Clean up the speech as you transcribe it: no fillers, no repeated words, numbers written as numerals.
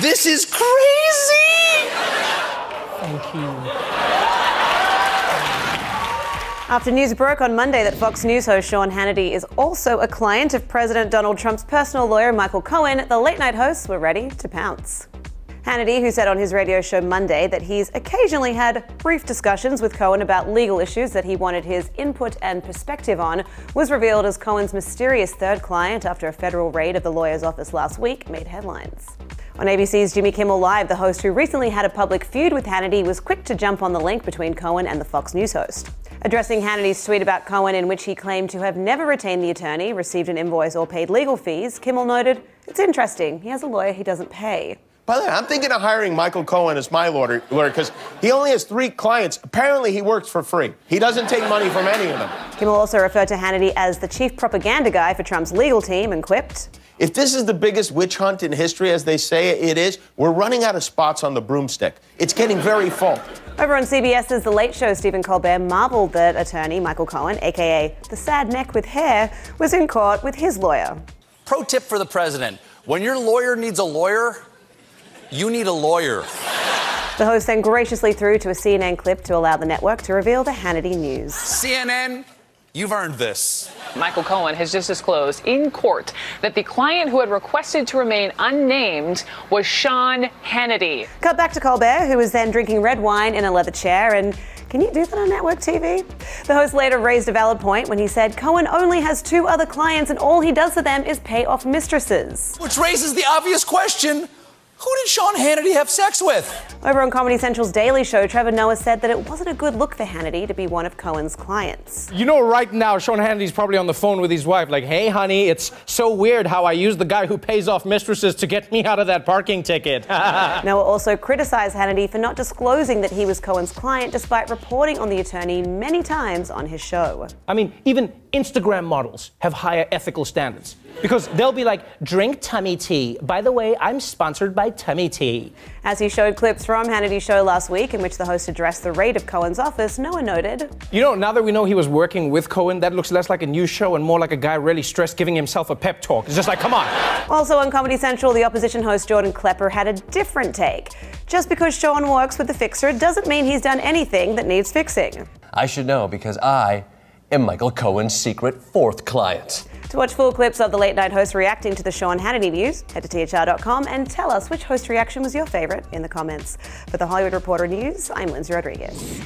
This is crazy! Thank you. After news broke on Monday that Fox News host Sean Hannity is also a client of President Donald Trump's personal lawyer Michael Cohen, the late-night hosts were ready to pounce. Hannity, who said on his radio show Monday that he's occasionally had brief discussions with Cohen about legal issues that he wanted his input and perspective on, was revealed as Cohen's mysterious third client after a federal raid of the lawyer's office last week made headlines. On ABC's Jimmy Kimmel Live, the host who recently had a public feud with Hannity was quick to jump on the link between Cohen and the Fox News host. Addressing Hannity's tweet about Cohen, in which he claimed to have never retained the attorney, received an invoice or paid legal fees, Kimmel noted, "It's interesting. He has a lawyer he doesn't pay." By the way, I'm thinking of hiring Michael Cohen as my lawyer because he only has 3 clients. Apparently, he works for free. He doesn't take money from any of them. Kimmel also referred to Hannity as the chief propaganda guy for Trump's legal team and quipped, If this is the biggest witch hunt in history, as they say it is, we're running out of spots on the broomstick. It's getting very full. Over on CBS's The Late Show, Stephen Colbert marveled that attorney Michael Cohen, a.k.a. the sad neck with hair, was in court with his lawyer. Pro tip for the president. When your lawyer needs a lawyer, you need a lawyer. The host then graciously threw to a CNN clip to allow the network to reveal the Hannity news. CNN, you've earned this. Michael Cohen has just disclosed in court that the client who had requested to remain unnamed was Sean Hannity. Cut back to Colbert, who was then drinking red wine in a leather chair, and can you do that on network TV? The host later raised a valid point when he said Cohen only has 2 other clients and all he does for them is pay off mistresses. Which raises the obvious question, who did Sean Hannity have sex with? Over on Comedy Central's Daily Show, Trevor Noah said that it wasn't a good look for Hannity to be one of Cohen's clients. You know, right now, Sean Hannity's probably on the phone with his wife, like, hey, honey, it's so weird how I use the guy who pays off mistresses to get me out of that parking ticket. Noah also criticized Hannity for not disclosing that he was Cohen's client, despite reporting on the attorney many times on his show. I mean, even Instagram models have higher ethical standards. Because they'll be like, drink tummy tea. By the way, I'm sponsored by Tummy Tea. As he showed clips from Hannity's show last week in which the host addressed the raid of Cohen's office, Noah noted, You know, now that we know he was working with Cohen, that looks less like a news show and more like a guy really stressed giving himself a pep talk. It's just like, come on. Also on Comedy Central, the opposition host Jordan Klepper had a different take. Just because Sean works with the fixer doesn't mean he's done anything that needs fixing. I should know because I am Michael Cohen's secret 4th client. To watch full clips of the late night host reacting to the Sean Hannity news, head to thr.com and tell us which host reaction was your favorite in the comments. For the Hollywood Reporter News, I'm Lindsay Rodriguez.